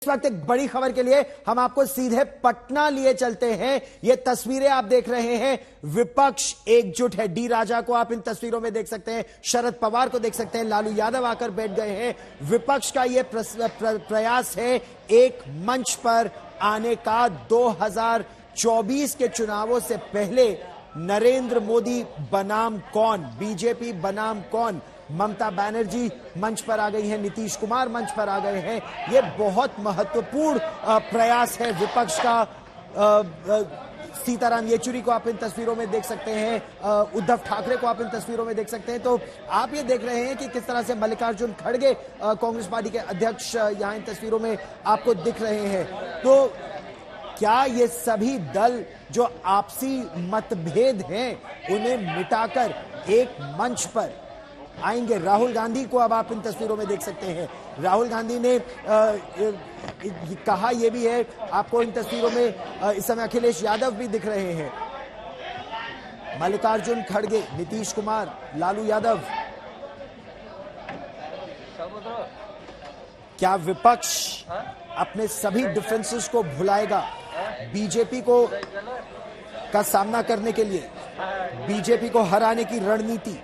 इस वक्त एक बड़ी खबर के लिए हम आपको सीधे पटना लिए चलते हैं। ये तस्वीरें आप देख रहे हैं, विपक्ष एकजुट है। डी राजा को आप इन तस्वीरों में देख सकते हैं, शरद पवार को देख सकते हैं, लालू यादव आकर बैठ गए हैं। विपक्ष का ये प्रयास है एक मंच पर आने का। 2024 के चुनावों से पहले नरेंद्र मोदी बनाम कौन, बीजेपी बनाम कौन, ममता बनर्जी मंच पर आ गई हैं, नीतीश कुमार मंच पर आ गए हैं। ये बहुत महत्वपूर्ण प्रयास है विपक्ष का। सीताराम येचुरी को आप इन तस्वीरों में देख सकते हैं, उद्धव ठाकरे को आप इन तस्वीरों में देख सकते हैं। तो आप ये देख रहे हैं कि किस तरह से मल्लिकार्जुन खड़गे कांग्रेस पार्टी के अध्यक्ष यहां इन तस्वीरों में आपको दिख रहे हैं। तो क्या ये सभी दल जो आपसी मतभेद हैं उन्हें मिटाकर एक मंच पर आएंगे? राहुल गांधी को अब आप इन तस्वीरों में देख सकते हैं। राहुल गांधी ने कहा यह भी है, आपको इन तस्वीरों में इस समय अखिलेश यादव भी दिख रहे हैं, मल्लिकार्जुन खड़गे, नीतीश कुमार, लालू यादव। क्या विपक्ष अपने सभी डिफरेंसेस को भुलाएगा बीजेपी को का सामना करने के लिए? बीजेपी को हराने की रणनीति,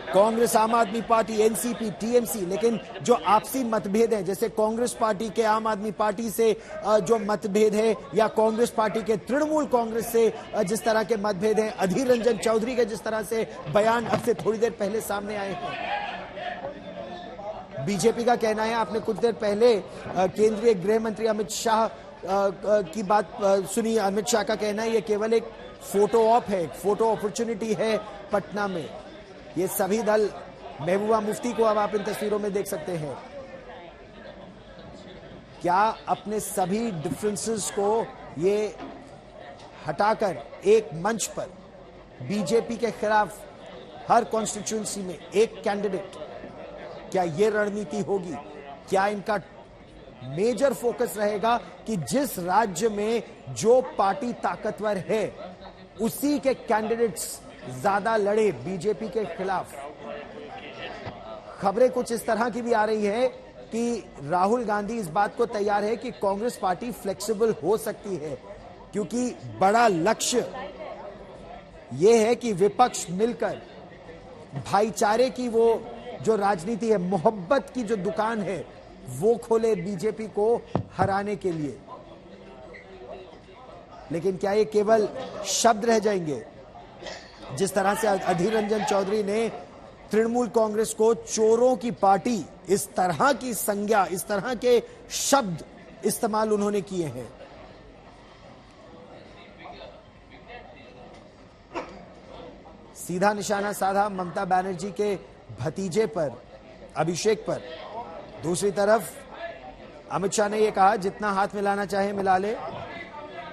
कांग्रेस, आम आदमी पार्टी, एनसीपी, टीएमसी, लेकिन जो आपसी मतभेद हैं, जैसे कांग्रेस पार्टी के आम आदमी पार्टी से जो मतभेद है, या कांग्रेस पार्टी के तृणमूल कांग्रेस से जिस तरह के मतभेद हैं, अधीर रंजन चौधरी के जिस तरह से बयान अब से थोड़ी देर पहले सामने आए हैं। बीजेपी का कहना है, आपने कुछ देर पहले केंद्रीय गृह मंत्री अमित शाह की बात सुनी। अमित शाह का कहना है ये केवल एक फोटो ऑप है, फोटो अपॉर्चुनिटी है पटना में। ये सभी दल, महबूबा मुफ्ती को अब आप इन तस्वीरों में देख सकते हैं, क्या अपने सभी डिफरेंसेस को ये हटाकर एक मंच पर बीजेपी के खिलाफ हर कॉन्स्टिट्यूएंसी में एक कैंडिडेट, क्या ये रणनीति होगी? क्या इनका मेजर फोकस रहेगा कि जिस राज्य में जो पार्टी ताकतवर है उसी के कैंडिडेट्स ज्यादा लड़े बीजेपी के खिलाफ? खबरें कुछ इस तरह की भी आ रही है कि राहुल गांधी इस बात को तैयार है कि कांग्रेस पार्टी फ्लेक्सिबल हो सकती है, क्योंकि बड़ा लक्ष्य यह है कि विपक्ष मिलकर भाईचारे की वो जो राजनीति है, मोहब्बत की जो दुकान है, वो खोले बीजेपी को हराने के लिए। लेकिन क्या ये केवल शब्द रह जाएंगे? जिस तरह से अधीर रंजन चौधरी ने तृणमूल कांग्रेस को चोरों की पार्टी, इस तरह की संज्ञा, इस तरह के शब्द इस्तेमाल उन्होंने किए हैं। सीधा निशाना साधा ममता बनर्जी के भतीजे पर, अभिषेक पर। दूसरी तरफ अमित शाह ने यह कहा जितना हाथ मिलाना चाहे मिला ले।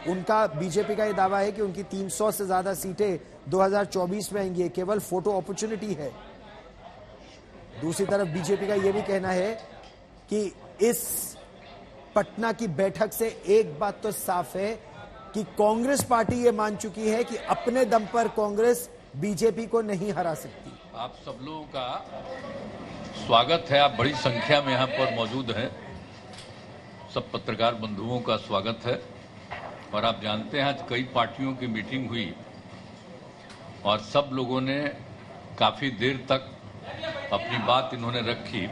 उनका, बीजेपी का यह दावा है कि उनकी 300 से ज्यादा सीटें 2024 में आएंगी, केवल फोटो अपॉर्चुनिटी है। दूसरी तरफ बीजेपी का यह भी कहना है कि इस पटना की बैठक से एक बात तो साफ है कि कांग्रेस पार्टी यह मान चुकी है कि अपने दम पर कांग्रेस बीजेपी को नहीं हरा सकती। आप सब लोगों का स्वागत है, आप बड़ी संख्या में यहाँ पर मौजूद हैं। सब पत्रकार बंधुओं का स्वागत है। और आप जानते हैं आज कई पार्टियों की मीटिंग हुई और सब लोगों ने काफ़ी देर तक अपनी बात इन्होंने रखी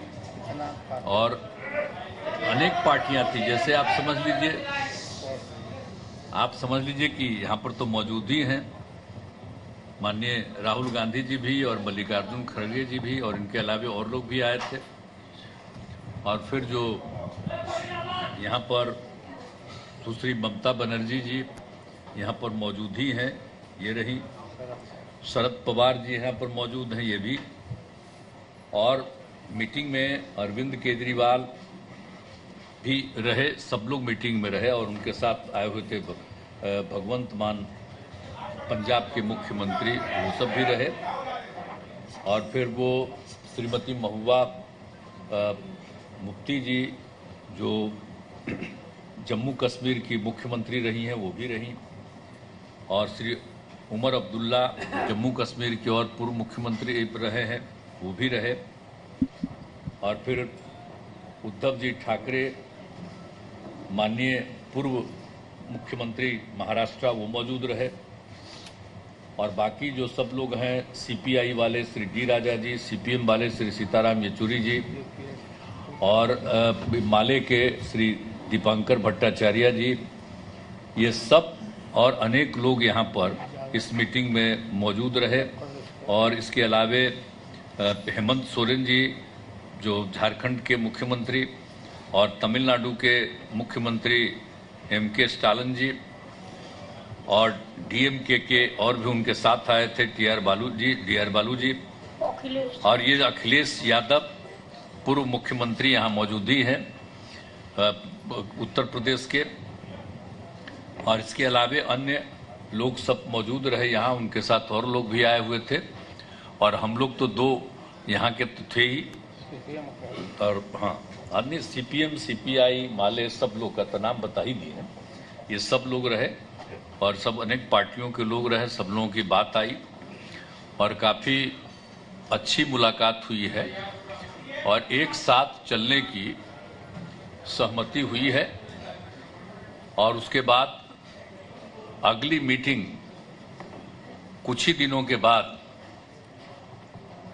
और अनेक पार्टियां थी। जैसे आप समझ लीजिए कि यहाँ पर तो मौजूद ही हैं माननीय राहुल गांधी जी भी और मल्लिकार्जुन खड़गे जी भी, और इनके अलावा और लोग भी आए थे। और फिर जो यहाँ पर दूसरी ममता बनर्जी जी यहाँ पर मौजूद ही हैं, ये रही। शरद पवार जी यहाँ पर मौजूद हैं, ये भी। और मीटिंग में अरविंद केजरीवाल भी रहे, सब लोग मीटिंग में रहे। और उनके साथ आए हुए थे भगवंत मान, पंजाब के मुख्यमंत्री, वो सब भी रहे। और फिर वो श्रीमती महबूबा मुफ्ती जी जो जम्मू कश्मीर की मुख्यमंत्री रही हैं, वो भी रहीं। और श्री उमर अब्दुल्ला जम्मू कश्मीर के और पूर्व मुख्यमंत्री रहे हैं, वो भी रहे। और फिर उद्धव जी ठाकरे माननीय पूर्व मुख्यमंत्री महाराष्ट्र वो मौजूद रहे और बाकी जो सब लोग हैं, सीपीआई वाले श्री डी राजा जी, सीपीएम वाले श्री सीताराम येचुरी जी और माले के श्री दीपांकर भट्टाचार्य जी, ये सब और अनेक लोग यहाँ पर इस मीटिंग में मौजूद रहे। और इसके अलावे हेमंत सोरेन जी जो झारखंड के मुख्यमंत्री और तमिलनाडु के मुख्यमंत्री एम.के. स्टालिन जी और डीएमके के और भी उनके साथ आए थे डी आर बालू जी और ये अखिलेश यादव पूर्व मुख्यमंत्री यहाँ मौजूद ही हैं उत्तर प्रदेश के। और इसके अलावे अन्य लोग सब मौजूद रहे यहाँ, उनके साथ और लोग भी आए हुए थे और हम लोग तो दो यहाँ के तो थे ही और हाँ अन्य सीपीएम सीपीआई माले सब लोग का तो नाम बता ही दिए हैं। ये सब लोग रहे और सब अनेक पार्टियों के लोग रहे, सब लोगों की बात आई और काफ़ी अच्छी मुलाकात हुई है और एक साथ चलने की सहमति हुई है। और उसके बाद अगली मीटिंग कुछ ही दिनों के बाद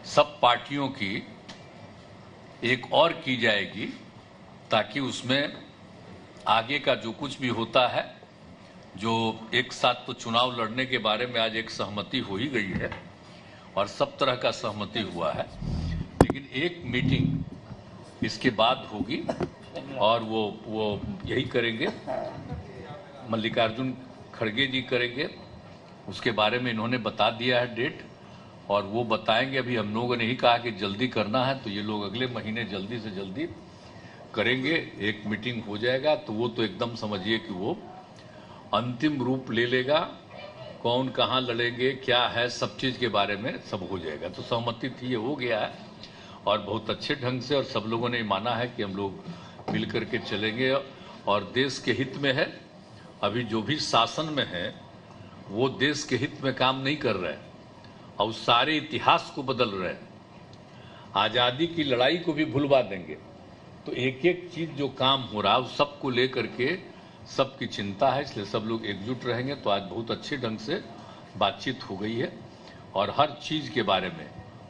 सब पार्टियों की एक और की जाएगी ताकि उसमें आगे का जो कुछ भी होता है, जो एक साथ तो चुनाव लड़ने के बारे में आज एक सहमति हो ही गई है और सब तरह का सहमति हुआ है, लेकिन एक मीटिंग इसके बाद होगी और वो यही करेंगे, मल्लिकार्जुन खड़गे जी करेंगे। उसके बारे में इन्होंने बता दिया है डेट और वो बताएंगे। अभी हम लोगों ने ही कहा कि जल्दी करना है तो ये लोग अगले महीने जल्दी से जल्दी करेंगे, एक मीटिंग हो जाएगा तो वो तो एकदम समझिए कि वो अंतिम रूप ले लेगा, कौन कहाँ लड़ेंगे क्या है सब चीज़ के बारे में सब हो जाएगा। तो सहमति थी, ये हो गया है और बहुत अच्छे ढंग से और सब लोगों ने माना है कि हम लोग मिल करके चलेंगे और देश के हित में है। अभी जो भी शासन में है वो देश के हित में काम नहीं कर रहे और उस सारे इतिहास को बदल रहे हैं, आज़ादी की लड़ाई को भी भुलवा देंगे। तो एक एक चीज़ जो काम हो रहा है उस सबको लेकर के सबकी चिंता है, इसलिए सब लोग एकजुट रहेंगे। तो आज बहुत अच्छे ढंग से बातचीत हो गई है और हर चीज़ के बारे में,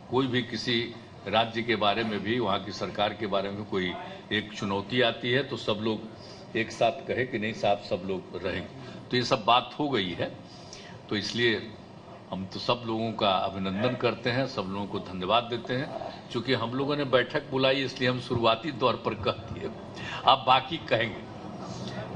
कोई भी किसी राज्य के बारे में भी, वहाँ की सरकार के बारे में कोई एक चुनौती आती है तो सब लोग एक साथ कहे कि नहीं साहब सब लोग रहेंगे। तो ये सब बात हो गई है। तो इसलिए हम तो सब लोगों का अभिनंदन करते हैं, सब लोगों को धन्यवाद देते हैं। चूंकि हम लोगों ने बैठक बुलाई इसलिए हम शुरुआती तौर पर कह दिए, अब बाकी कहेंगे,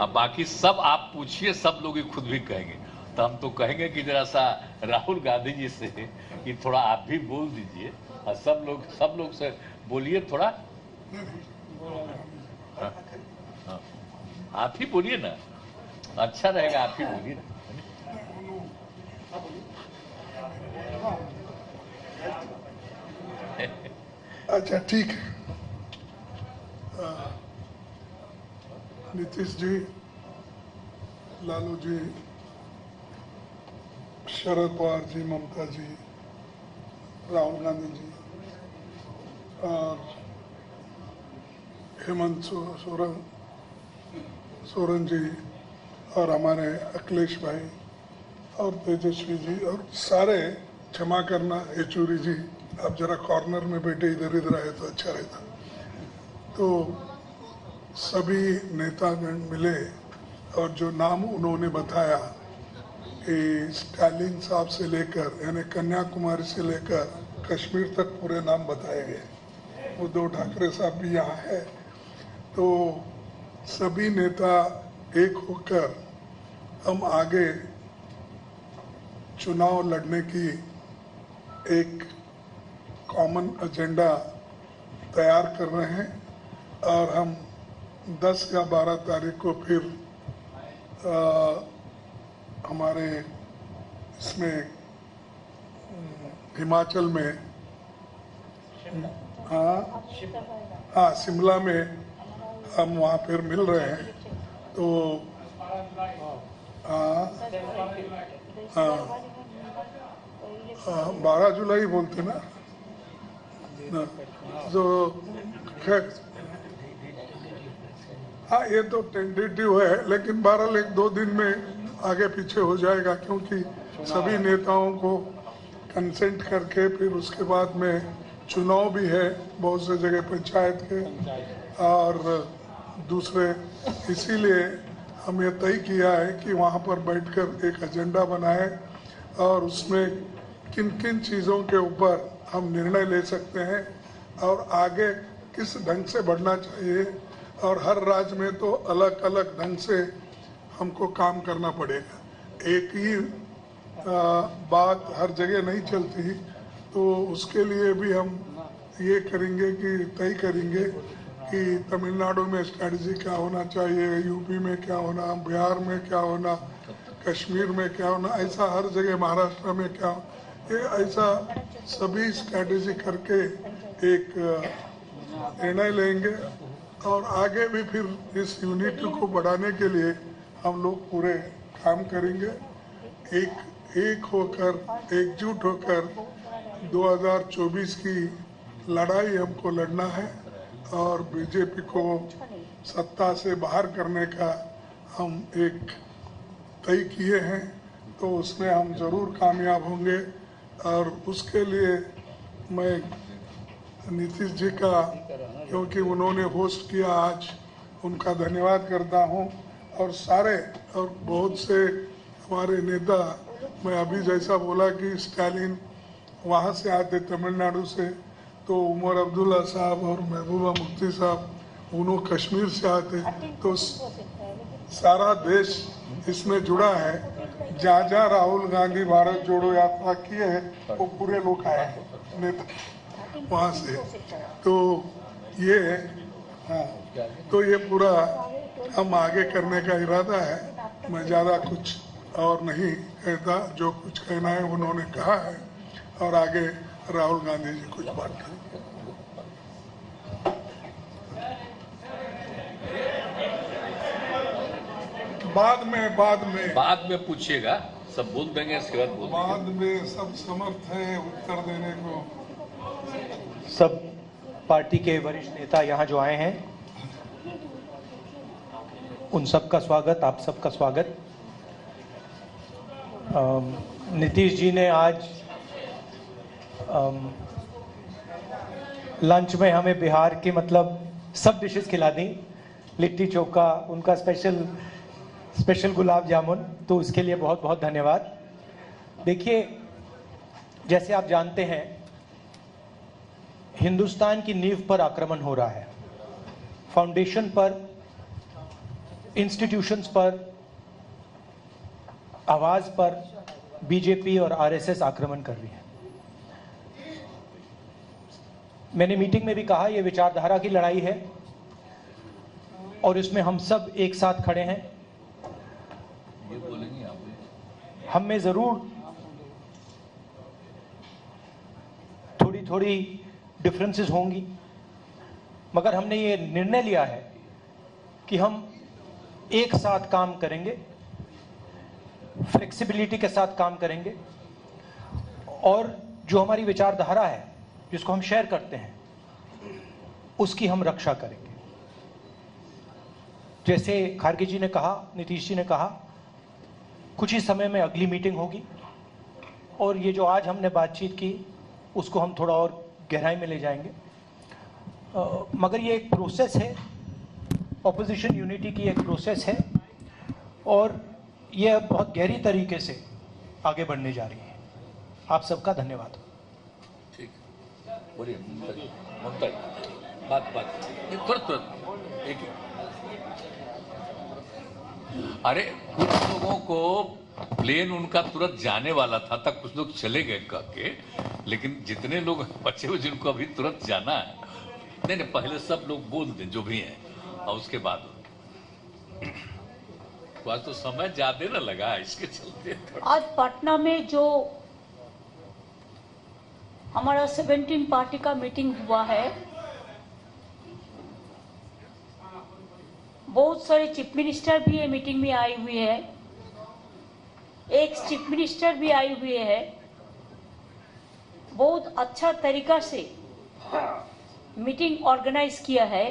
अब बाकी सब आप पूछिए, सब लोग ही खुद भी कहेंगे। तो हम तो कहेंगे कि जरा सा राहुल गांधी जी से कि थोड़ा आप भी बोल दीजिए और सब लोग से बोलिए थोड़ा। हाँ, आप ही बोलिए ना, अच्छा रहेगा, आप ही बोलिए ना। अच्छा ठीक है। नीतीश जी, लालू जी, शरद पवार जी, ममता जी, राहुल गांधी जी और हेमंत सोरेन जी और हमारे अखिलेश भाई और तेजस्वी जी और सारे, क्षमा करना येचुरी जी, आप जरा कॉर्नर में बैठे इधर आए तो अच्छा रहता। तो सभी नेतागण मिले और जो नाम उन्होंने बताया कि स्टालिन साहब से लेकर यानी कन्याकुमारी से लेकर कश्मीर तक पूरे नाम बताए गए। उद्धव ठाकरे साहब भी यहाँ है। तो सभी नेता एक होकर हम आगे चुनाव लड़ने की एक कॉमन एजेंडा तैयार कर रहे हैं और हम 10 या 12 तारीख को फिर हमारे इसमें हिमाचल में हाँ शिमला में हम वहाँ फिर मिल रहे हैं। तो हाँ 12 जुलाई बोलते ना, जो खैर हाँ, ये तो टेंटेटिव है, लेकिन बहरहाल 1-2 दिन में आगे पीछे हो जाएगा, क्योंकि सभी नेताओं को कंसेंट करके फिर उसके बाद में चुनाव भी है बहुत से जगह पंचायत के और दूसरे, इसीलिए हम ये तय किया है कि वहाँ पर बैठकर एक एजेंडा बनाए और उसमें किन किन चीज़ों के ऊपर हम निर्णय ले सकते हैं और आगे किस ढंग से बढ़ना चाहिए, और हर राज्य में तो अलग अलग ढंग से हमको काम करना पड़ेगा। एक ही बात हर जगह नहीं चलती, तो उसके लिए भी हम ये करेंगे कि तय करेंगे कि तमिलनाडु में स्ट्रेटजी क्या होना चाहिए, यूपी में क्या होना, बिहार में क्या होना, कश्मीर में क्या होना, ऐसा हर जगह, महाराष्ट्र में क्या, ये ऐसा सभी स्ट्रेटजी करके एक निर्णय लेंगे और आगे भी फिर इस यूनिटी को बढ़ाने के लिए हम लोग पूरे काम करेंगे। एक होकर, एकजुट होकर 2024 की लड़ाई हमको लड़ना है और बीजेपी को सत्ता से बाहर करने का हम एक तय किए हैं, तो उसमें हम ज़रूर कामयाब होंगे। और उसके लिए मैं नीतीश जी का, क्योंकि उन्होंने होस्ट किया आज, उनका धन्यवाद करता हूं। और सारे और बहुत से हमारे नेता, मैं अभी जैसा बोला कि स्टालिन वहां से आते तमिलनाडु से, तो उमर अब्दुल्ला साहब और महबूबा मुफ्ती साहब उन्होंने कश्मीर से आते, तो सारा देश इसमें जुड़ा है। जहाँ जहाँ राहुल गांधी भारत जोड़ो यात्रा किए हैं वो पूरे लोग आए हैं नेता वहाँ से, तो ये हाँ, तो ये पूरा हम आगे करने का इरादा है। मैं ज़्यादा कुछ और नहीं कहता, जो कुछ कहना है उन्होंने कहा है और आगे राहुल गांधी जी कुछ बात करें। बाद में पूछिएगा, सब बोल देंगे, इसके बाद बोल बाद में सब समर्थ है उत्तर देने को। सब पार्टी के वरिष्ठ नेता यहाँ जो आए हैं, उन सबका स्वागत, आप सबका स्वागत। नीतीश जी ने आज लंच में हमें बिहार के मतलब सब डिशेस खिला दी, लिट्टी चोखा, उनका स्पेशल गुलाब जामुन, तो उसके लिए बहुत बहुत धन्यवाद। देखिए, जैसे आप जानते हैं, हिंदुस्तान की नींव पर आक्रमण हो रहा है, फाउंडेशन पर, इंस्टीट्यूशंस पर, आवाज पर बीजेपी और आरएसएस आक्रमण कर रही है। मैंने मीटिंग में भी कहा, यह विचारधारा की लड़ाई है और इसमें हम सब एक साथ खड़े हैं। हम में जरूर थोड़ी डिफरेंसेस होंगी, मगर हमने ये निर्णय लिया है कि हम एक साथ काम करेंगे, फ्लेक्सिबिलिटी के साथ काम करेंगे और जो हमारी विचारधारा है, जिसको हम शेयर करते हैं, उसकी हम रक्षा करेंगे। जैसे खारगे जी ने कहा, नीतीश जी ने कहा, कुछ ही समय में अगली मीटिंग होगी और ये जो आज हमने बातचीत की उसको हम थोड़ा और गहराई में ले जाएंगे। मगर ये एक प्रोसेस है, ऑपोजिशन यूनिटी की एक प्रोसेस है और ये बहुत गहरी तरीके से आगे बढ़ने जा रही है। आप सबका धन्यवाद। ठीक, बोलिए बात तुरंत एक, अरे कुछ लोगों को प्लेन उनका तुरंत जाने वाला था, तब कुछ लोग चले गए कह के, लेकिन जितने लोग बचे हुए जिनको अभी तुरंत जाना है, नहीं पहले सब लोग बोल दें जो भी हैं और उसके बाद आज तो समय ज्यादा न लगा इसके चलते। आज पटना में जो हमारा 17 पार्टी का मीटिंग हुआ है, बहुत सारे चीफ मिनिस्टर भी ये मीटिंग में आई हुई है, एक चीफ मिनिस्टर भी आई हुई है। बहुत अच्छा तरीका से मीटिंग ऑर्गेनाइज किया है।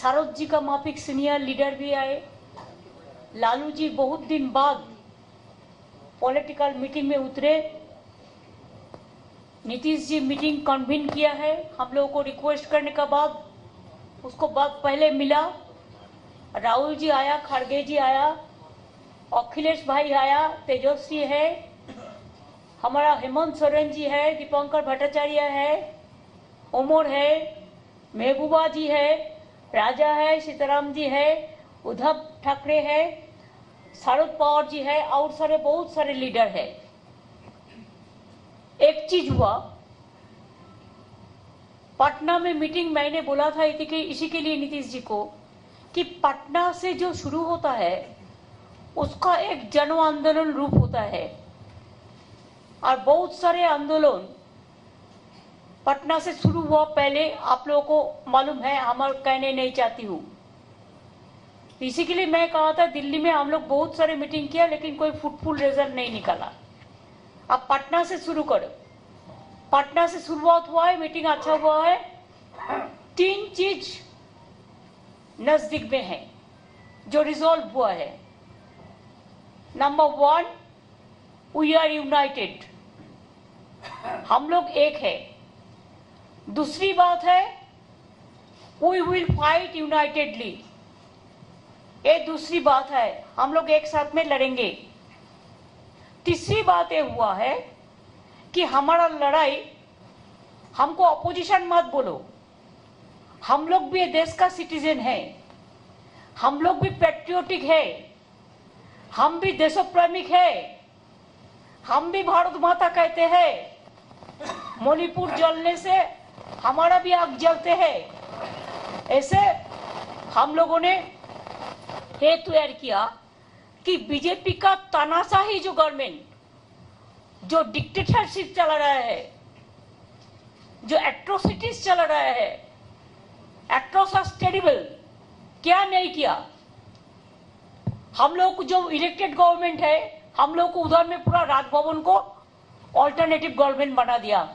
सारोद जी का माफिक सीनियर लीडर भी आए, लालू जी बहुत दिन बाद पॉलिटिकल मीटिंग में उतरे, नीतीश जी मीटिंग कन्वीन किया है हम लोगों को रिक्वेस्ट करने के बाद, उसको बाद पहले मिला, राहुल जी आया, खड़गे जी आया, अखिलेश भाई आया, तेजस्वी है, हमारा हेमंत सोरेन जी है, दीपंकर भट्टाचार्य है, उमर है, महबूबा जी है, राजा है, सीताराम जी है, उद्धव ठाकरे है, शरद पवार जी है और सारे बहुत सारे लीडर है। एक चीज हुआ, पटना में मीटिंग मैंने बोला था इसी के लिए नीतीश जी को कि पटना से जो शुरू होता है उसका एक जन आंदोलन रूप होता है और बहुत सारे आंदोलन पटना से शुरू हुआ। पहले आप लोगों को मालूम है, हम कहने नहीं चाहती हूँ, इसी के लिए मैं कहा था दिल्ली में हम लोग बहुत सारे मीटिंग किया लेकिन कोई फ्रूटफुल रिजल्ट नहीं निकाला। अब पटना से शुरू करो, पटना से शुरुआत हुआ है, मीटिंग अच्छा हुआ है। 3 चीज नजदीक में है जो रिजॉल्व हुआ है। नंबर 1, वी आर यूनाइटेड, हम लोग एक है। दूसरी बात है, वी विल फाइट यूनाइटेडली, ये दूसरी बात है, हम लोग एक साथ में लड़ेंगे। तीसरी बात ये हुआ है कि हमारा लड़ाई, हमको अपोजिशन मत बोलो, हम लोग भी देश का सिटीजन है, हम लोग भी पैट्रियोटिक है, हम भी देशप्रेमिक है, हम भी भारत माता कहते हैं, मणिपुर जलने से हमारा भी आग जलते हैं। ऐसे हम लोगों ने हेतु तैयार किया कि बीजेपी का तानाशाही जो गवर्नमेंट, जो डिक्टेटरशिप चला रहा है, जो एट्रोसिटीज चला रहा है, एट्रोसिटीज टेरिबल, क्या नहीं किया। हम लोग को जो इलेक्टेड गवर्नमेंट है, हम लोग को उधर में पूरा राजभवन को ऑल्टरनेटिव गवर्नमेंट बना दिया।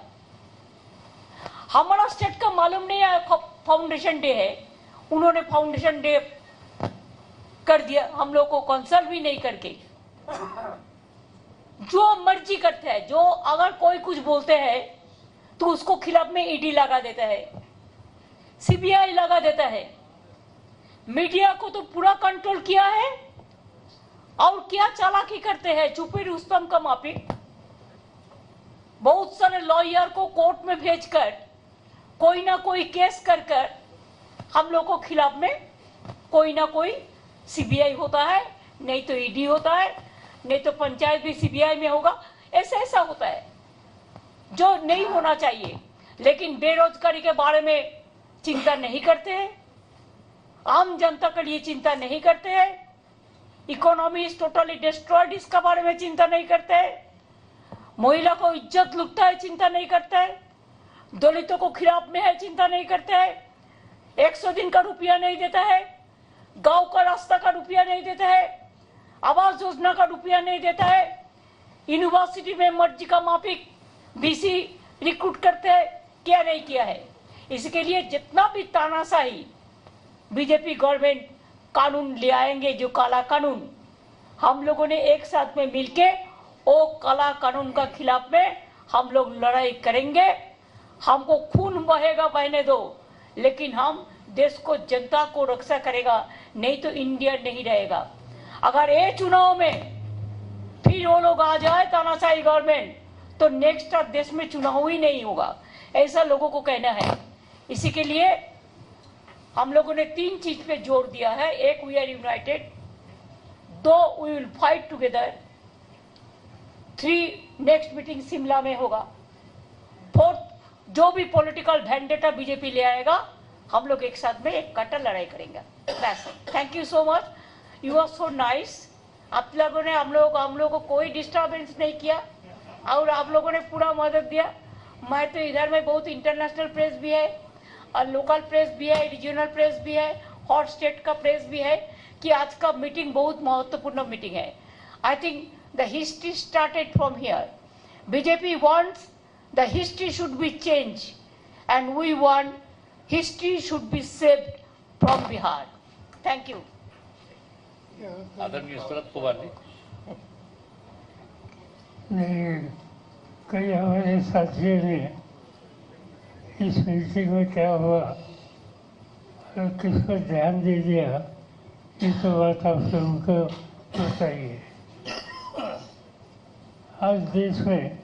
हमारा स्टेट का मालूम नहीं है फाउंडेशन डे है, उन्होंने फाउंडेशन डे कर दिया, हम लोग को कंसल्ट भी नहीं करके जो मर्जी करते हैं। जो अगर कोई कुछ बोलते हैं तो उसको खिलाफ में ईडी लगा देता है, सीबीआई लगा देता है। मीडिया को तो पूरा कंट्रोल किया है और क्या चालाकी करते हैं, छुपी रुस्तम का माफिक बहुत सारे लॉयर को कोर्ट में भेजकर कोई ना कोई केस कर कर हम लोग को खिलाफ में कोई ना कोई सीबीआई होता है, नहीं तो ईडी होता है, नहीं तो पंचायत भी सीबीआई में होगा। ऐसा होता है जो नहीं होना चाहिए। लेकिन बेरोजगारी के बारे में चिंता नहीं करते हैं, आम जनता के लिए चिंता नहीं करते हैं, इकोनॉमी इज टोटली डिस्ट्रॉयड इसका बारे में चिंता नहीं करते हैं, महिला को इज्जत लुटता है चिंता नहीं करते हैं, दलितों को खिलाफ में है चिंता नहीं करते हैं, 100 दिन का रुपया नहीं देता है, गांव का रास्ता का रुपया नहीं देता है, आवास योजना का रुपया नहीं देता है, यूनिवर्सिटी में मर्जी का माफिक बीसी रिक्रूट करते हैं, क्या नहीं किया है। इसके लिए जितना भी तानाशाही बीजेपी गवर्नमेंट कानून ले आएंगे, जो काला कानून, हम लोगों ने एक साथ में मिलके वो काला कानून का खिलाफ में हम लोग लड़ाई करेंगे। हमको खून बहेगा बहने दो, लेकिन हम देश को, जनता को रक्षा करेगा, नहीं तो इंडिया नहीं रहेगा। अगर ये चुनाव में फिर वो लोग आ जाए तानाशाही गवर्नमेंट, तो नेक्स्ट देश में चुनाव ही नहीं होगा, ऐसा लोगों को कहना है। इसी के लिए हम लोगों ने 3 चीज पे जोर दिया है। 1, we are united, 2, we will fight together, 3, next meeting Shimla में होगा, 4, जो भी पॉलिटिकल वेंडेटा बीजेपी ले आएगा, हम लोग एक साथ में एक कट्टर लड़ाई करेंगे। Thank you so much, you are so nice. आप लोगों ने हम लोगों को कोई डिस्टर्बेंस नहीं किया और आप लोगों ने पूरा मदद दिया। मैं तो इधर में बहुत इंटरनेशनल प्रेस भी है और लोकल प्रेस भी है, रीजनल प्रेस भी है, हॉट स्टेट का प्रेस भी है कि आज का मीटिंग बहुत महत्वपूर्ण मीटिंग है। I think the history started from here. BJP wants the history should be change and we want history should be saved from Bihar. Thank you. आदरणीय शरद पवार जी। नहीं, कई हमारे साथियों ने इस मीटिंग में क्या हुआ और किस पर ध्यान दे दिया, ये तो बात आप लोगों को बताइए। आज देश में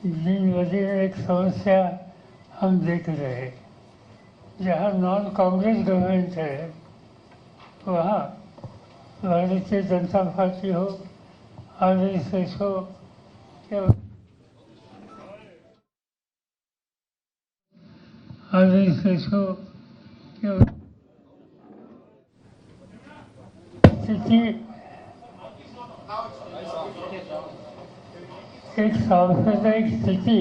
दिन ब दिन एक समस्या हम देख रहे हैं। जहाँ नॉन कांग्रेस गवर्नमेंट है, वहाँ भारतीय जनता पार्टी हो, RSS हो या RSS हो या स्थिति एक सांप्रदायिक स्थिति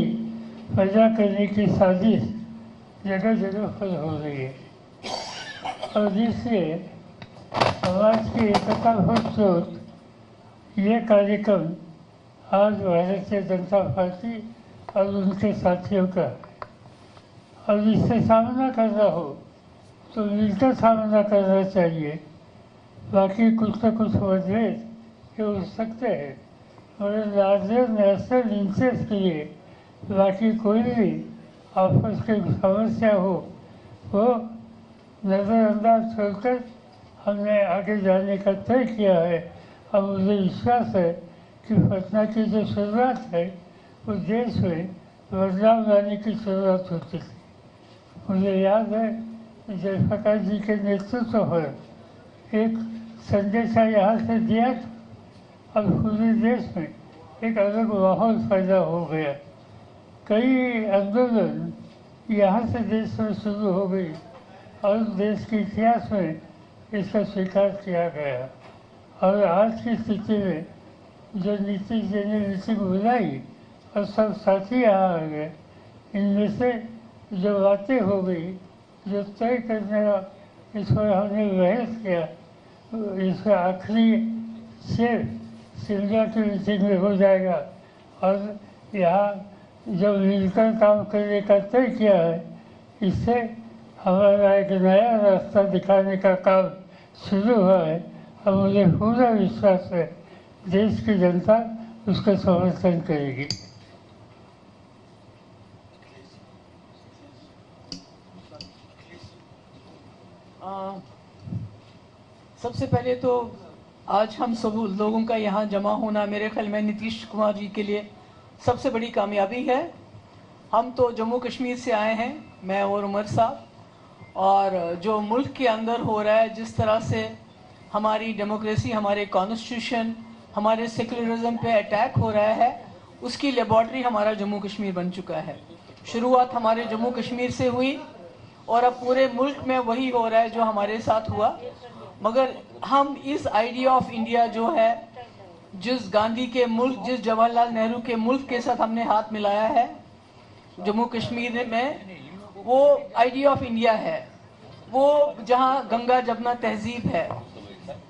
पैदा करने की साजिश जगह जगह पर हो रही है और जिससे समाज की एकता हो स्रोत ये कार्यक्रम आज भारतीय जनता पार्टी और उनके साथियों का है। और इससे सामना करना हो तो मिलकर सामना करना चाहिए। बाकी कुछ न कुछ मतभेद हो सकते हैं मगर लार्जर नेशनल इंटरेस्ट के लिए बाकी कोई भी आपस की समस्या हो वो नज़रअंदाज छोड़कर हमने आगे जाने का तय किया है। और मुझे विश्वास है कि पटना की जो शुरुआत है वो देश में बदलाव लाने की शुरुआत होती थी। मुझे याद है जयप्रकाश जी के नेतृत्व पर एक संदेशा यहाँ से दिया था और पूरे देश में एक अलग माहौल पैदा हो गया। कई आंदोलन यहाँ से देश में शुरू हो गई और देश के इतिहास में इसका स्वीकार किया गया। और आज की स्थिति में जो नीतीश जी ने मीटिंग बुलाई और सब साथी यहाँ आ गए, इनमें से जो बातें हो गई, जो तय करने का इस पर हमने बहस किया, इसका आखिरी शेर शिमला की मीटिंग में हो जाएगा। और यहाँ जो मिलकर काम करने का तय किया है, इससे हमारा एक नया रास्ता दिखाने का काम शुरू हुआ है और मुझे पूरा विश्वास है देश की जनता उसका समर्थन करेगी। सबसे पहले तो आज हम सब लोगों का यहाँ जमा होना मेरे ख्याल में नीतीश कुमार जी के लिए सबसे बड़ी कामयाबी है। हम तो जम्मू कश्मीर से आए हैं, मैं और उमर साहब, और जो मुल्क के अंदर हो रहा है, जिस तरह से हमारी डेमोक्रेसी, हमारे कॉन्स्टिट्यूशन, हमारे सेकुलरिज्म पे अटैक हो रहा है, उसकी लेबॉर्ट्री हमारा जम्मू कश्मीर बन चुका है। शुरुआत हमारे जम्मू कश्मीर से हुई और अब पूरे मुल्क में वही हो रहा है जो हमारे साथ हुआ। मगर हम इस आइडिया ऑफ इंडिया जो है, जिस गांधी के मुल्क, जिस जवाहरलाल नेहरू के मुल्क के साथ हमने हाथ मिलाया है जम्मू कश्मीर में, वो आइडिया ऑफ इंडिया है, वो जहां गंगा जमुना तहजीब है।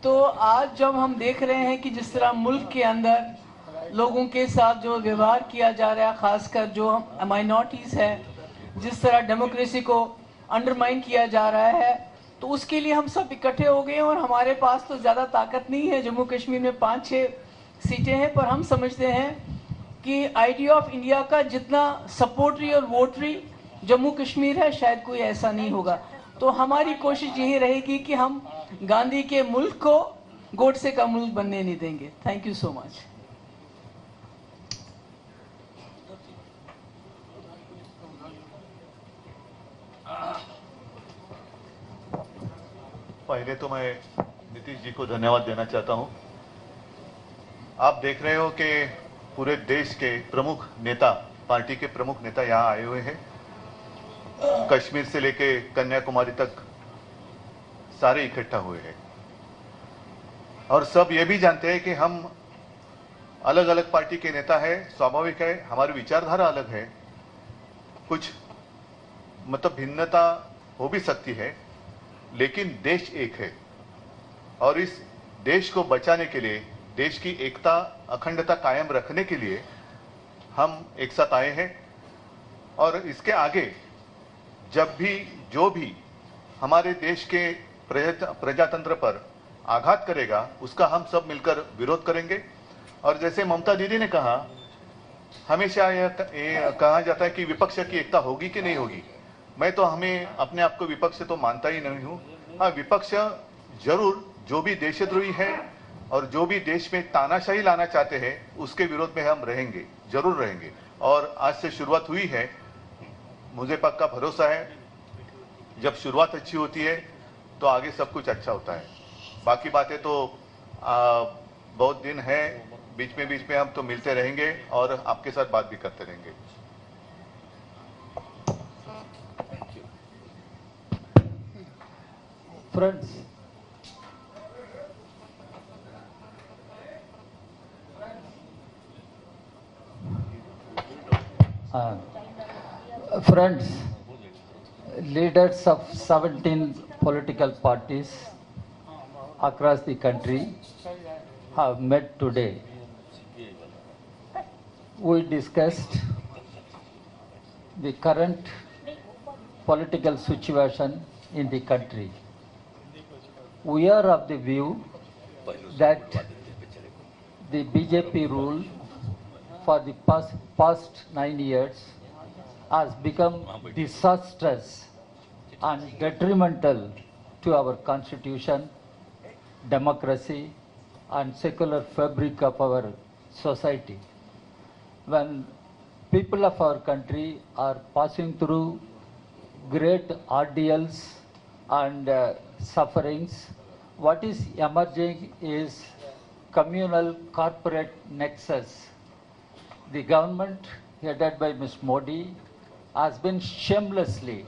तो आज जब हम देख रहे हैं कि जिस तरह मुल्क के अंदर लोगों के साथ जो व्यवहार किया जा रहा है, खासकर जो माइनॉरिटीज है, जिस तरह डेमोक्रेसी को अंडरमाइन किया जा रहा है, तो उसके लिए हम सब इकट्ठे हो गए। और हमारे पास तो ज़्यादा ताकत नहीं है, जम्मू कश्मीर में 5-6 सीटें हैं, पर हम समझते हैं कि आइडिया ऑफ इंडिया का जितना सपोर्टरी और वोटरी जम्मू कश्मीर है, शायद कोई ऐसा नहीं होगा। तो हमारी कोशिश यही रहेगी कि हम गांधी के मुल्क को गोडसे का मुल्क बनने नहीं देंगे। Thank you so much. पहले तो मैं नीतीश जी को धन्यवाद देना चाहता हूं। आप देख रहे हो कि पूरे देश के प्रमुख नेता, पार्टी के प्रमुख नेता यहां आए हुए हैं। कश्मीर से लेके कन्याकुमारी तक सारे इकट्ठा हुए हैं और सब ये भी जानते हैं कि हम अलग अलग पार्टी के नेता हैं। स्वाभाविक है, हमारी विचारधारा अलग है, कुछ मतलब भिन्नता हो भी सकती है, लेकिन देश एक है और इस देश को बचाने के लिए, देश की एकता अखंडता कायम रखने के लिए हम एक साथ आए हैं। और इसके आगे जब भी जो भी हमारे देश के प्रजातंत्र पर आघात करेगा, उसका हम सब मिलकर विरोध करेंगे। और जैसे ममता दीदी ने कहा, हमेशा ये कहा जाता है कि विपक्ष की एकता होगी कि नहीं होगी। मैं तो अपने आप को विपक्ष तो मानता ही नहीं हूं। हाँ, विपक्ष जरूर जो भी देशद्रोही है और जो भी देश में तानाशाही लाना चाहते हैं उसके विरोध में हम रहेंगे, जरूर रहेंगे। और आज से शुरुआत हुई है, मुझे पक्का भरोसा है जब शुरुआत अच्छी होती है तो आगे सब कुछ अच्छा होता है। बाकी बातें तो बहुत दिन है, बीच में हम तो मिलते रहेंगे और आपके साथ बात भी करते रहेंगे। Friends, leaders of 17 political parties across the country have met today. We discussed the current political situation in the country. We are of the view that the BJP rule for the past 9 years has become disastrous and detrimental to our constitution, democracy, and secular fabric of our society. When people of our country are passing through great ordeals and sufferings, what is emerging is communal corporate nexus. The government headed by Ms. Modi has been shamelessly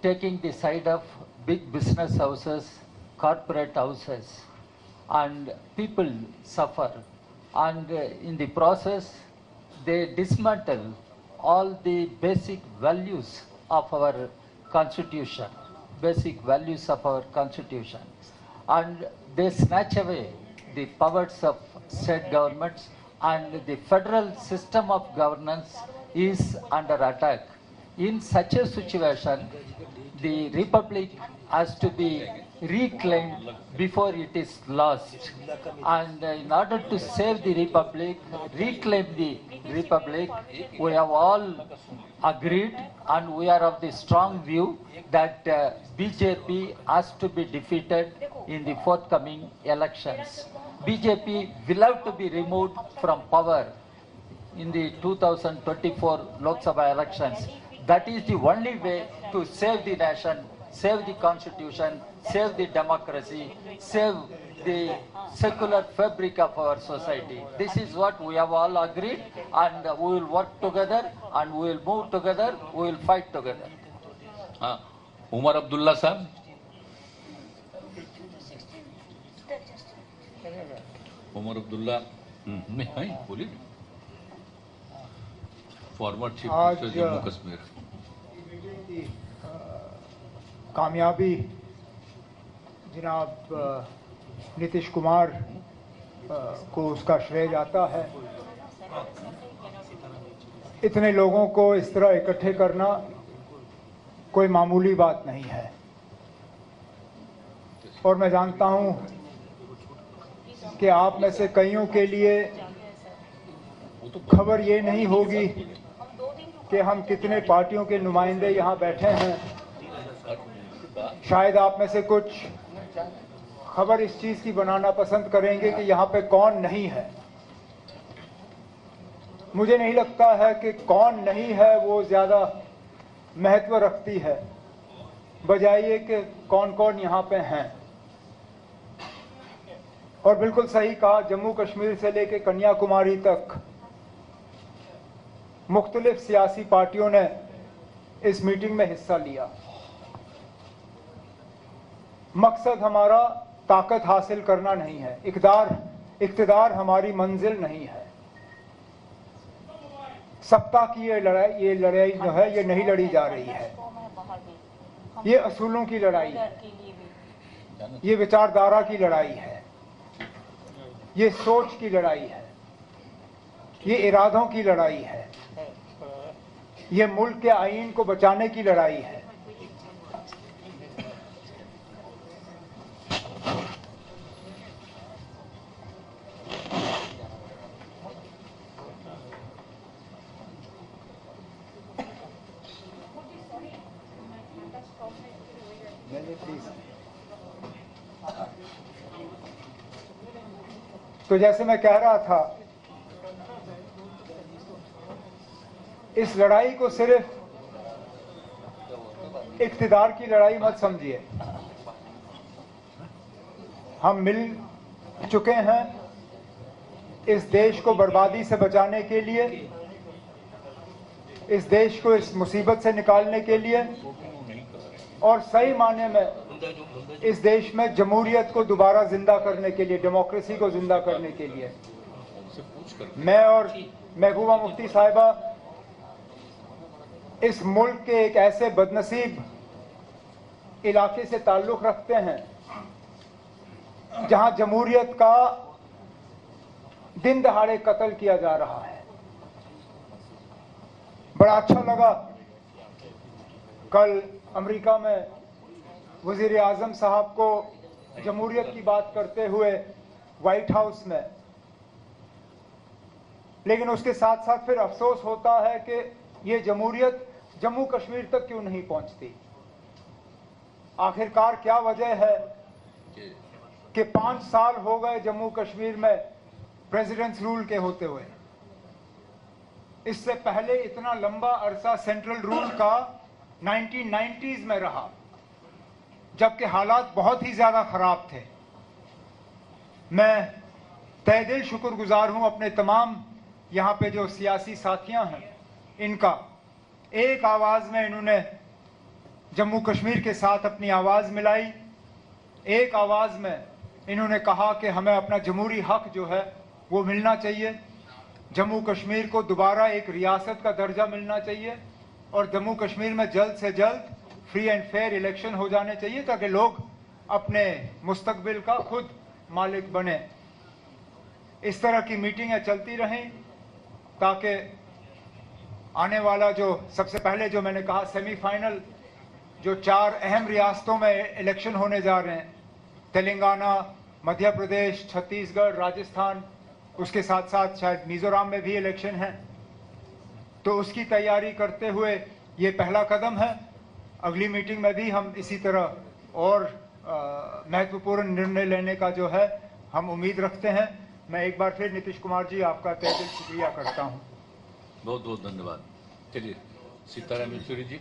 taking the side of big business houses, corporate houses, and people suffer. And in the process, they dismantle all the basic values of our constitution, and they snatch away the powers of state governments, and the federal system of governance is under attack. In such a situation, the republic has to be reclaimed before it is lost. And in order to save the republic, reclaim the republic, we have all agreed and we are of the strong view that BJP has to be defeated in the forthcoming elections. BJP will have to be removed from power in the 2024 Lok Sabha elections. That is the only way to save the nation, save the constitution, save the democracy, save the secular fabric of our society. This is what we have all agreed, and we will work together and we will move together, we will fight together. Omar Abdullah साहब। उमर अब्दुल्ला नहीं बोलिए। Former chief minister Jammu Kashmir. कामयाबी जनाब नीतीश कुमार को उसका श्रेय जाता है। इतने लोगों को इस तरह इकट्ठे करना कोई मामूली बात नहीं है, और मैं जानता हूं कि आप में से कईयों के लिए खबर ये नहीं होगी कि हम कितने पार्टियों के नुमाइंदे यहाँ बैठे हैं। शायद आप में से कुछ खबर इस चीज की बनाना पसंद करेंगे कि यहाँ पे कौन नहीं है। मुझे नहीं लगता है कि कौन नहीं है वो ज्यादा महत्व रखती है, बजाय ये कि कौन कौन यहाँ पे हैं। और बिल्कुल सही कहा, जम्मू कश्मीर से लेकर कन्याकुमारी तक मुख्तलिफ सियासी पार्टियों ने इस मीटिंग में हिस्सा लिया। मकसद हमारा ताकत हासिल करना नहीं है, इक़्तिदार हमारी मंजिल नहीं है। सत्ता की ये लड़ाई जो है ये नहीं लड़ी जा रही है। ये असूलों की लड़ाई है, ये विचारधारा की लड़ाई है, ये सोच की लड़ाई है, ये इरादों की लड़ाई है, ये मुल्क के आईन को बचाने की लड़ाई है। तो जैसे मैं कह रहा था, इस लड़ाई को सिर्फ इक्तिदार की लड़ाई मत समझिए। हम मिल चुके हैं इस देश को बर्बादी से बचाने के लिए, इस देश को इस मुसीबत से निकालने के लिए, और सही मायने में इस देश में जमहूरियत को दोबारा जिंदा करने के लिए, डेमोक्रेसी को जिंदा करने के लिए। मैं और महबूबा मुफ्ती साहिबा इस मुल्क के एक ऐसे बदनसीब इलाके से ताल्लुक रखते हैं जहां जमहूरियत का दिन दहाड़े कत्ल किया जा रहा है। बड़ा अच्छा लगा कल अमेरिका में वजीर आजम साहब को जमहूरियत की बात करते हुए व्हाइट हाउस में, लेकिन उसके साथ साथ फिर अफसोस होता है कि ये जमहूरियत जम्मू कश्मीर तक क्यों नहीं पहुंचती। आखिरकार क्या वजह है कि 5 साल हो गए जम्मू कश्मीर में प्रेसिडेंट्स रूल के होते हुए। इससे पहले इतना लंबा अरसा सेंट्रल रूल का 1990s में रहा, जबकि हालात बहुत ही ज्यादा खराब थे। मैं तहे दिल शुक्रगुजार हूं अपने तमाम यहां पे जो सियासी साथियां हैं, इनका एक आवाज में इन्होंने जम्मू कश्मीर के साथ अपनी आवाज मिलाई। एक आवाज में इन्होंने कहा कि हमें अपना जमहूरी हक जो है वो मिलना चाहिए, जम्मू कश्मीर को दोबारा एक रियासत का दर्जा मिलना चाहिए, और जम्मू कश्मीर में जल्द से जल्द फ्री एंड फेयर इलेक्शन हो जाने चाहिए ताकि लोग अपने मुस्तकबिल का खुद मालिक बने। इस तरह की मीटिंगें चलती रहें ताकि आने वाला जो सबसे पहले जो मैंने कहा सेमीफाइनल, जो 4 अहम रियासतों में इलेक्शन होने जा रहे हैं, तेलंगाना, मध्य प्रदेश, छत्तीसगढ़, राजस्थान, उसके साथ साथ शायद मिजोरम में भी इलेक्शन है, तो उसकी तैयारी करते हुए ये पहला कदम है। अगली मीटिंग में भी हम इसी तरह और महत्वपूर्ण निर्णय लेने का जो है हम उम्मीद रखते हैं। मैं एक बार फिर नीतीश कुमार जी आपका तहे दिल शुक्रिया करता हूँ। बहुत बहुत धन्यवाद। चलिए सीताराम येचुरी जी।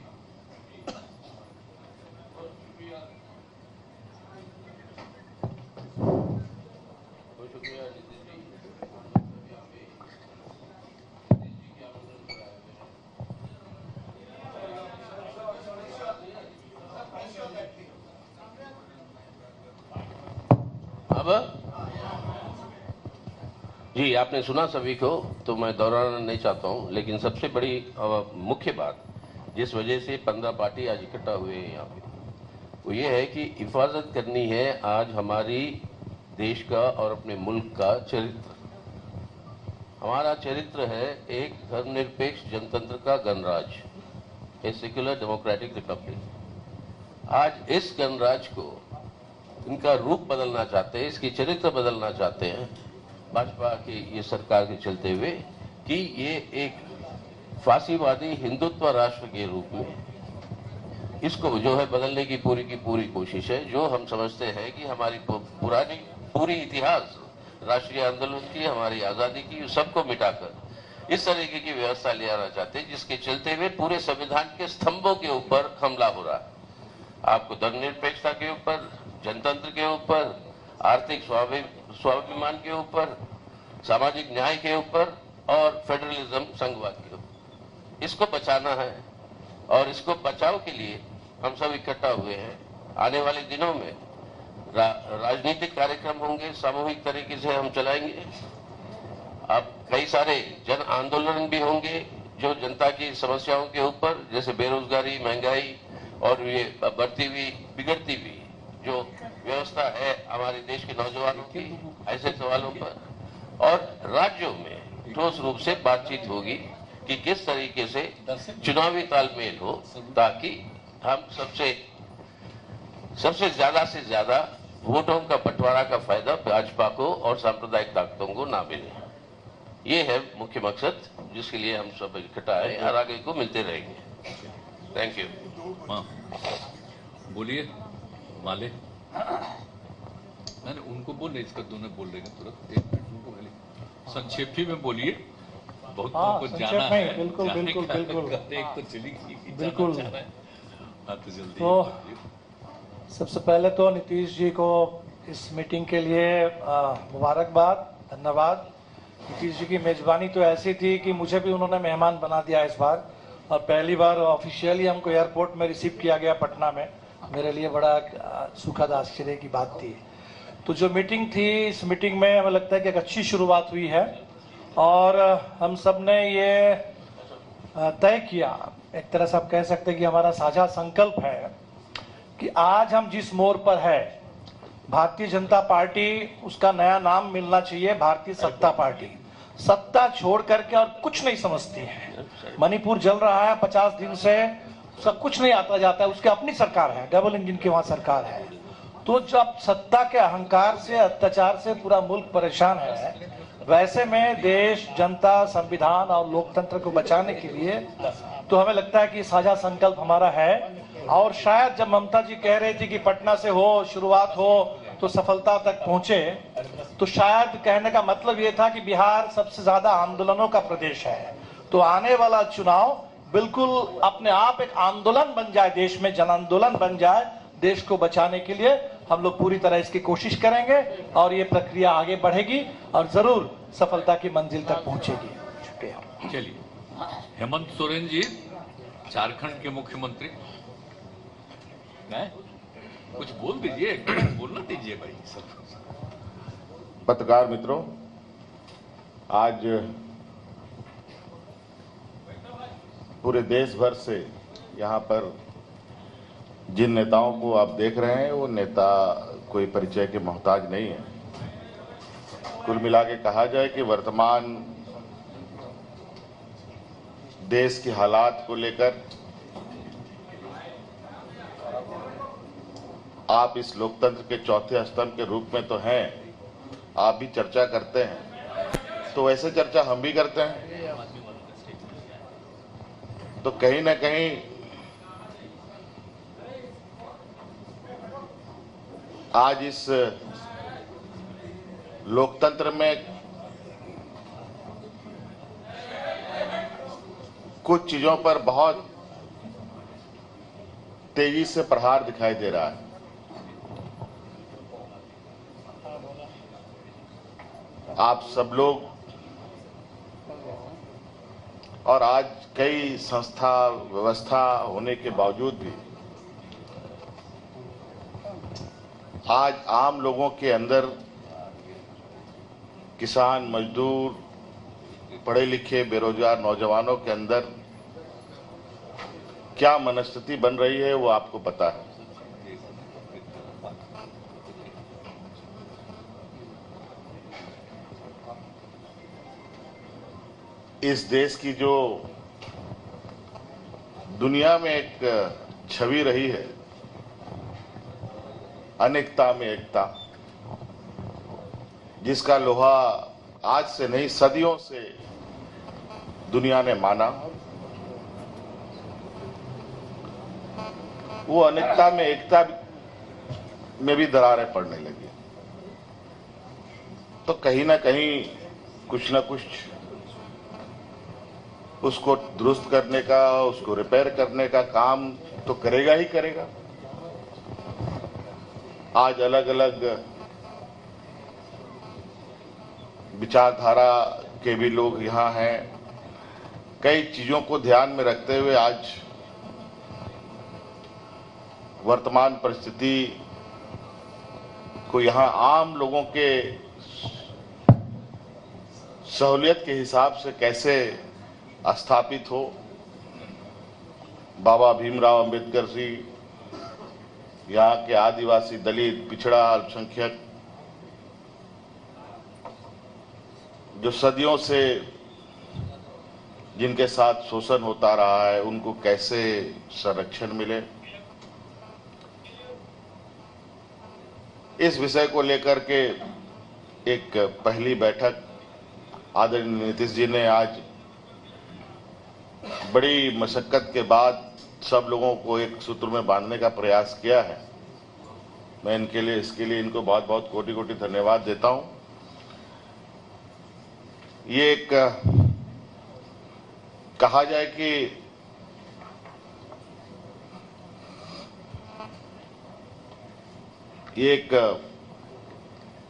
जी, आपने सुना सभी को, तो मैं दोहराना नहीं चाहता हूं, लेकिन सबसे बड़ी मुख्य बात जिस वजह से 15 पार्टी आज इकट्ठा हुए हैं यहाँ पे, वो ये है कि हिफाजत करनी है आज हमारी देश का और अपने मुल्क का चरित्र। हमारा चरित्र है एक धर्मनिरपेक्ष जनतंत्र का गणराज, ए सेक्युलर डेमोक्रेटिक रिपब्लिक। आज इस गणराज को इनका रूप बदलना चाहते हैं, इसकी चरित्र बदलना चाहते हैं भाजपा की ये सरकार के चलते हुए कि ये एक फांसीवादी हिंदुत्व राष्ट्र के रूप में इसको जो है बदलने की पूरी कोशिश है। जो हम समझते हैं कि हमारी पूरी इतिहास राष्ट्रीय आंदोलन की, हमारी आजादी की, सबको मिटाकर इस तरीके की व्यवस्था ले आना चाहते हैं जिसके चलते हुए पूरे संविधान के स्तंभों के ऊपर हमला हो रहा है। आपको धर्मनिरपेक्षता के ऊपर, जनतंत्र के ऊपर, आर्थिक स्वाभिमान के ऊपर, सामाजिक न्याय के ऊपर और फेडरलिज्म, संघवाद के ऊपर, इसको बचाना है। और इसको बचाव के लिए हम सब इकट्ठा हुए हैं। आने वाले दिनों में राजनीतिक कार्यक्रम होंगे, सामूहिक तरीके से हम चलाएंगे। अब कई सारे जन आंदोलन भी होंगे जो जनता की समस्याओं के ऊपर, जैसे बेरोजगारी, महंगाई और ये बढ़ती हुई, बिगड़ती हुई जो व्यवस्था है हमारे देश के नौजवानों की, ऐसे सवालों पर। और राज्यों में ठोस रूप से बातचीत होगी कि किस तरीके से चुनावी तालमेल हो ताकि हम सबसे ज्यादा से ज्यादा वोटों का बंटवारा का फायदा भाजपा को और सांप्रदायिक ताकतों को ना मिले। ये है मुख्य मकसद जिसके लिए हम सब इकट्ठा है और आगे को मिलते रहेंगे। Thank you. बोलिए माले। मैंने उनको बोले, इसका दोनों बोल रहे हैं तुरंत, 1 मिनट उनको बोले, संक्षेप ही में बोलिए, बहुत लोगों को जाना है। बिल्कुल बिल्कुल बिल्कुल एक तो चली गई, बिल्कुल। तो जल्दी तो सबसे पहले तो नीतीश जी को इस मीटिंग के लिए मुबारकबाद, धन्यवाद। नीतीश जी की मेजबानी तो ऐसी थी कि मुझे भी उन्होंने मेहमान बना दिया इस बार, और पहली बार ऑफिशियली हमको एयरपोर्ट में रिसीव किया गया पटना में। मेरे लिए बड़ा सुखद आश्चर्य की बात थी। तो जो मीटिंग थी, इस मीटिंग में हमें लगता है कि एक अच्छी शुरुआत हुई है, और हम सब ने ये तय किया, एक तरह से आप कह सकते हैं कि हमारा साझा संकल्प है कि आज हम जिस मोड़ पर है, भारतीय जनता पार्टी, उसका नया नाम मिलना चाहिए भारतीय सत्ता पार्टी। सत्ता छोड़ करके और कुछ नहीं समझती है। मणिपुर जल रहा है 50 दिन से, सब कुछ नहीं आता जाता है, उसकी अपनी सरकार है, डबल इंजन की वहां सरकार है। तो जब सत्ता के अहंकार से, अत्याचार से पूरा मुल्क परेशान है, वैसे में देश, जनता, संविधान और लोकतंत्र को बचाने के लिए तो हमें लगता है कि साझा संकल्प हमारा है। और शायद जब ममता जी कह रही थी कि पटना से हो, शुरुआत हो तो सफलता तक पहुंचे, तो शायद कहने का मतलब ये था कि बिहार सबसे ज्यादा आंदोलनों का प्रदेश है। तो आने वाला चुनाव बिल्कुल अपने आप एक आंदोलन बन जाए, देश में जन आंदोलन बन जाए। देश को बचाने के लिए हम लोग पूरी तरह इसकी कोशिश करेंगे, और ये प्रक्रिया आगे बढ़ेगी और जरूर सफलता की मंजिल तक पहुंचेगी। शुक्रिया। चलिए, हेमंत सोरेन जी, झारखंड के मुख्यमंत्री, कुछ बोल दीजिए, बोलना दीजिए भाई सब। पत्रकार मित्रों, आज पूरे देश भर से यहाँ पर जिन नेताओं को आप देख रहे हैं, वो नेता कोई परिचय के मोहताज नहीं है। कुल मिला के कहा जाए कि वर्तमान देश के हालात को लेकर आप इस लोकतंत्र के चौथे स्तंभ के रूप में तो हैं, आप भी चर्चा करते हैं, तो वैसे चर्चा हम भी करते हैं। तो कहीं ना कहीं आज इस लोकतंत्र में कुछ चीजों पर बहुत तेजी से प्रहार दिखाई दे रहा है। आप सब लोग और आज कई संस्था व्यवस्था होने के बावजूद भी आज आम लोगों के अंदर, किसान, मजदूर, पढ़े लिखे, बेरोजगार नौजवानों के अंदर क्या मनस्थिति बन रही है वो आपको पता है। इस देश की जो दुनिया में एक छवि रही है, अनेकता में एकता, जिसका लोहा आज से नहीं सदियों से दुनिया ने माना, वो अनेकता में एकता में भी दरारें पड़ने लगी। तो कहीं ना कहीं कुछ ना कुछ उसको दुरुस्त करने का, उसको रिपेयर करने का काम तो करेगा ही करेगा। आज अलग अलग विचारधारा के भी लोग यहाँ हैं। कई चीजों को ध्यान में रखते हुए आज वर्तमान परिस्थिति को यहाँ आम लोगों के सहूलियत के हिसाब से कैसे स्थापित हो। बाबा भीमराव अंबेडकर जी, यहाँ के आदिवासी, दलित, पिछड़ा, अल्पसंख्यक, जो सदियों से जिनके साथ शोषण होता रहा है, उनको कैसे संरक्षण मिले, इस विषय को लेकर के एक पहली बैठक आदरणीय नीतीश जी ने आज बड़ी मशक्कत के बाद सब लोगों को एक सूत्र में बांधने का प्रयास किया है। मैं इसके लिए इनको बहुत बहुत कोटि कोटि धन्यवाद देता हूं। ये एक कहा जाए कि ये एक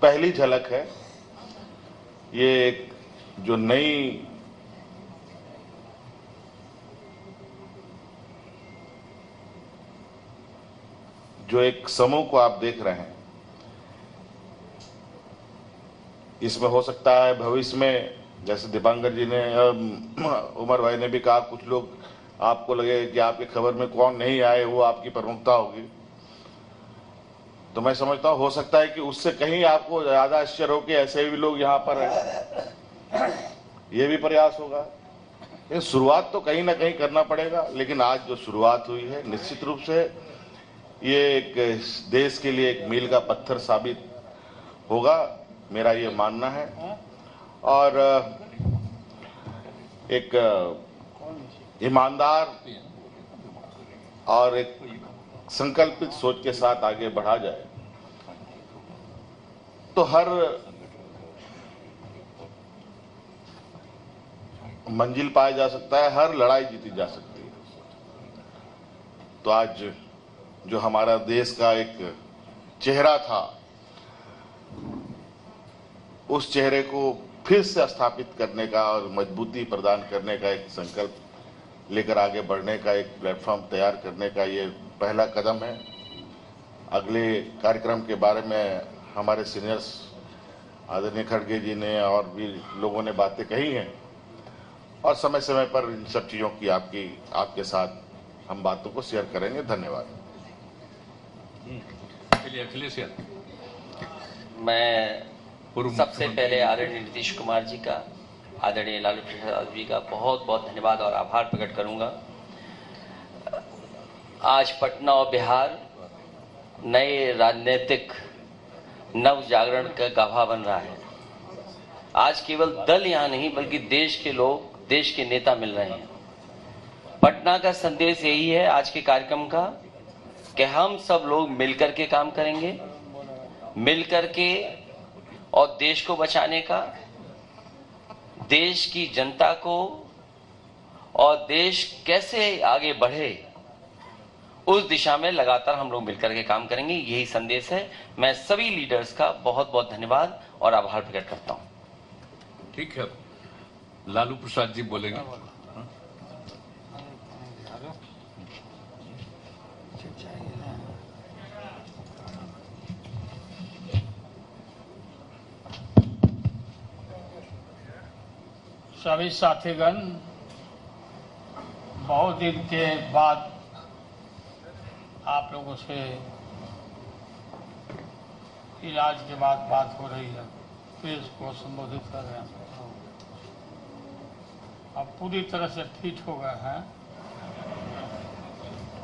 पहली झलक है। ये एक जो नई जो एक समूह को आप देख रहे हैं, इसमें हो सकता है भविष्य में, जैसे दीपांकर जी ने, उमर भाई ने भी कहा, कुछ लोग आपको लगे कि आपकी खबर में कौन नहीं आए वो आपकी प्रमुखता होगी। तो मैं समझता हूं हो सकता है कि उससे कहीं आपको ज्यादा आश्चर्य हो कि ऐसे भी लोग यहां पर हैं। ये भी प्रयास होगा। ये शुरुआत तो कहीं ना कहीं करना पड़ेगा, लेकिन आज जो शुरुआत हुई है निश्चित रूप से ये एक देश के लिए एक मील का पत्थर साबित होगा, मेरा ये मानना है। और एक ईमानदार और एक संकल्पित सोच के साथ आगे बढ़ा जाए तो हर मंजिल पाया जा सकता है, हर लड़ाई जीती जा सकती है। तो आज जो हमारा देश का एक चेहरा था, उस चेहरे को फिर से स्थापित करने का और मजबूती प्रदान करने का एक संकल्प लेकर आगे बढ़ने का एक प्लेटफॉर्म तैयार करने का ये पहला कदम है। अगले कार्यक्रम के बारे में हमारे सीनियर्स आदरणीय खड़गे जी ने और भी लोगों ने बातें कही हैं, और समय समय पर इन सब चीज़ों की आपके साथ हम बातों को शेयर करेंगे। धन्यवाद। अखिलेश, मैं सबसे पहले आदरणीय नीतीश कुमार जी का, आदरणीय लालू प्रसाद जी का बहुत बहुत धन्यवाद और आभार प्रकट करूंगा। आज पटना और बिहार नए राजनीतिक नव जागरण का गाभा बन रहा है। आज केवल दल यहाँ नहीं बल्कि देश के लोग, देश के नेता मिल रहे हैं। पटना का संदेश यही है आज के कार्यक्रम का कि हम सब लोग मिलकर के काम करेंगे, मिलकर के, और देश को बचाने का, देश की जनता को, और देश कैसे आगे बढ़े उस दिशा में लगातार हम लोग मिलकर के काम करेंगे। यही संदेश है। मैं सभी लीडर्स का बहुत बहुत धन्यवाद और आभार प्रकट करता हूं। ठीक है, लालू प्रसाद जी बोलेंगे। सभी साथीगण, बहुत दिन के बाद आप लोगों से इलाज के बाद बात हो रही है, प्रेस को संबोधित कर रहे हैं। अब पूरी तरह से फिट हो गए हैं।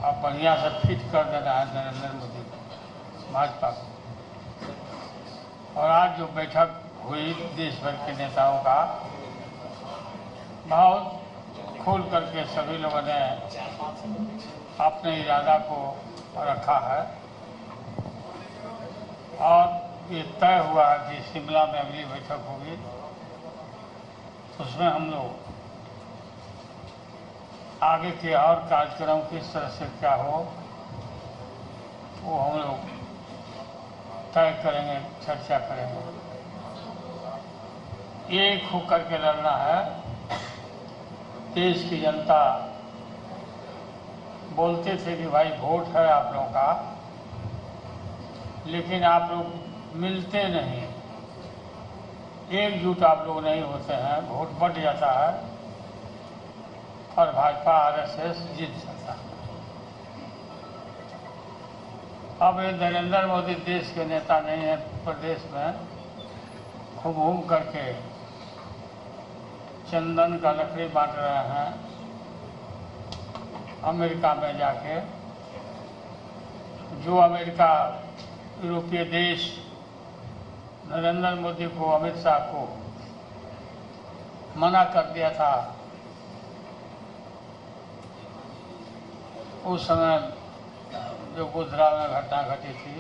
अब बढ़िया से फिट कर देना है नरेंद्र मोदी को, भाजपा को। और आज जो बैठक हुई देश भर के नेताओं का, बहुत खोल करके सभी लोगों ने अपने इरादा को रखा है, और ये तय हुआ है कि शिमला में अगली बैठक होगी, उसमें हम लोग आगे के और कार्यक्रम किस तरह से क्या हो वो हम लोग तय करेंगे, चर्चा करेंगे। एक होकर के लड़ना है। देश की जनता बोलते थे कि भाई वोट है आप लोगों का, लेकिन आप लोग मिलते नहीं, एकजुट आप लोग नहीं होते हैं, वोट बढ़ जाता है और भाजपा आरएसएस जीत जाता है। अब ये नरेंद्र मोदी देश के नेता नहीं है, प्रदेश में घूम करके चंदन का लकड़ी बांट रहे हैं। अमेरिका में जाके जो अमेरिका, यूरोपीय देश नरेंद्र मोदी को, अमित शाह को मना कर दिया था, उस समय जो गुजरात में घटना घटी थी,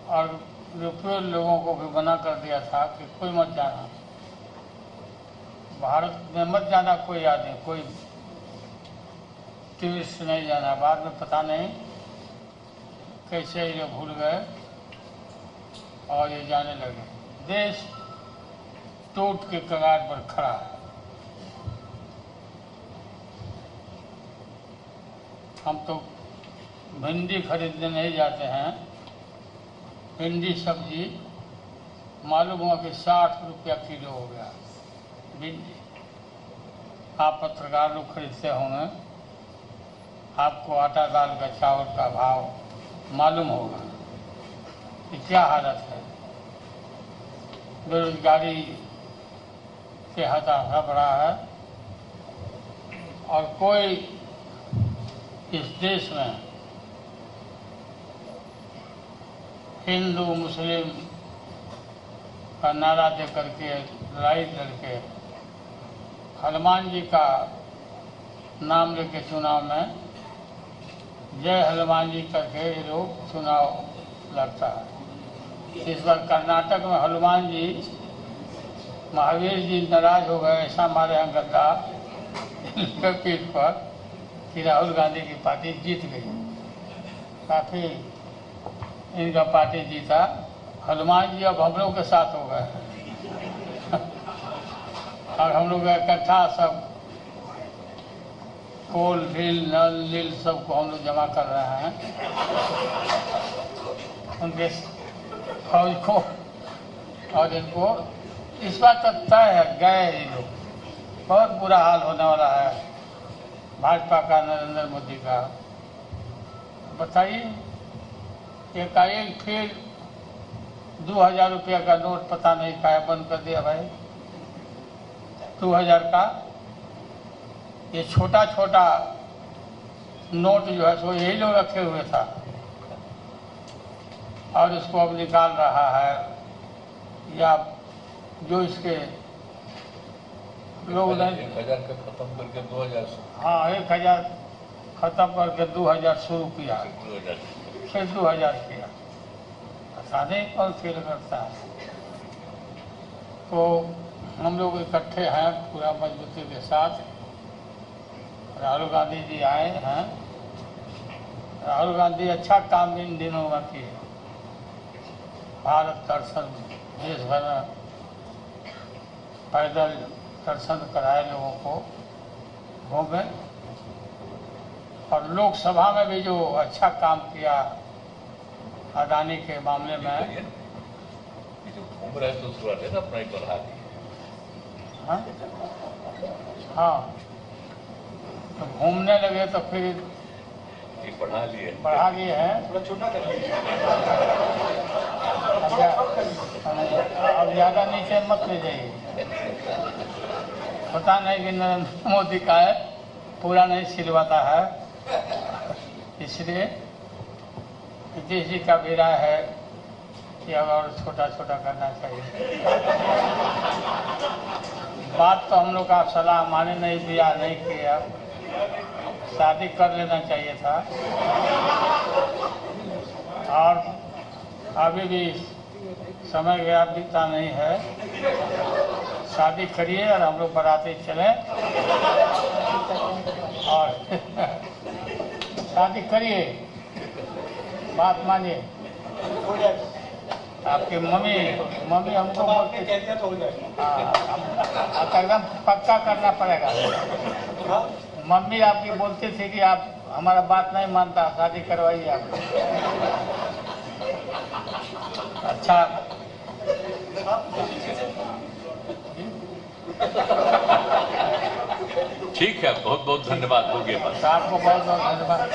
और यूरोपीय लोगों को भी मना कर दिया था कि कोई मत जाना, भारत में मत जाना कोई आदमी, कोई टूरिस्ट नहीं जाना। बाद में पता नहीं कैसे ये भूल गए और ये जाने लगे। देश टूट के कगार पर खड़ा है। हम तो भिंडी खरीदने नहीं जाते हैं, भिंडी सब्जी मालूम हुआ कि 60 रुपया किलो हो गया भिंडी। आप पत्रकार लोग खरीदते होंगे, आपको आटा दाल का चावल का भाव मालूम होगा कि क्या हालत है। बेरोजगारी के हताशा बढ़ा है और कोई इस देश में हिंदू मुस्लिम का नारा दे करके लड़ाई लड़के हनुमान जी का नाम लेके चुनाव में जय हनुमान जी करके ये लोग चुनाव लड़ता है। इस बार कर्नाटक में हनुमान जी महावीर जी नाराज हो गए, ऐसा मारे हैं गद्दा पीठ पर कि राहुल गांधी की पार्टी जीत गई। काफी इनका पार्टी जीता। हनुमान जी अब हम लोग के साथ हो गए और हम लोग इकट्ठा सब कोल ढील नल नील सबको हम लोग जमा कर रहे हैं उनके फौज को। और इनको इस बात का तय है, गए ये लोग, बहुत बुरा हाल होने वाला है भाजपा का, नरेंद्र मोदी का। बताइए, एकाएक फिर 2000 रुपया का नोट पता नहीं क्या बंद कर दिया भाई। 2000 का ये छोटा छोटा नोट जो है सो यही लोग रखे हुए था और इसको अब निकाल रहा है, या जो इसके लोग 1000 का खत्म करके 2000। हाँ, 1000 खत्म करके 2000 शुरू किया, फिर 2000 किया। पता नहीं कौन फेल करता है। तो हम लोग इकट्ठे हैं पूरा मजबूती के साथ। राहुल गांधी जी आए हैं। राहुल गांधी अच्छा काम इन दिनों में किए। भारत दर्शन देश भर में पैदल दर्शन कराए लोगों को, घूमे। और लोकसभा में भी जो अच्छा काम किया अदानी के मामले में, जो घूम रहे तो शुरुआत है ना अपना एक बढ़ा दी। हाँ, तो घूमने लगे तो फिर बढ़ा लिए हैं। अब ज्यादा नीचे मत ले जाइए। पता नहीं कि नरेंद्र मोदी का है, पूरा नहीं सिलवाता है, इसलिए नीतीश जी का भी राय है कि अब और छोटा छोटा करना चाहिए। बात तो हम लोग का सलाह माने नहीं, बियाह नहीं किया, शादी कर लेना चाहिए था। और अभी भी समय गया बीता नहीं है, शादी करिए और हम लोग बराती चले और शादी करिए, बात मानिए। आपकी मम्मी हमको बोलती एकदम पक्का करना पड़ेगा। मम्मी आपकी बोलती थी कि आप हमारा बात नहीं मानता, शादी करवाइए आप। अच्छा, ठीक है, बहुत बहुत धन्यवाद। हो गया बस। आपको बहुत बहुत धन्यवाद।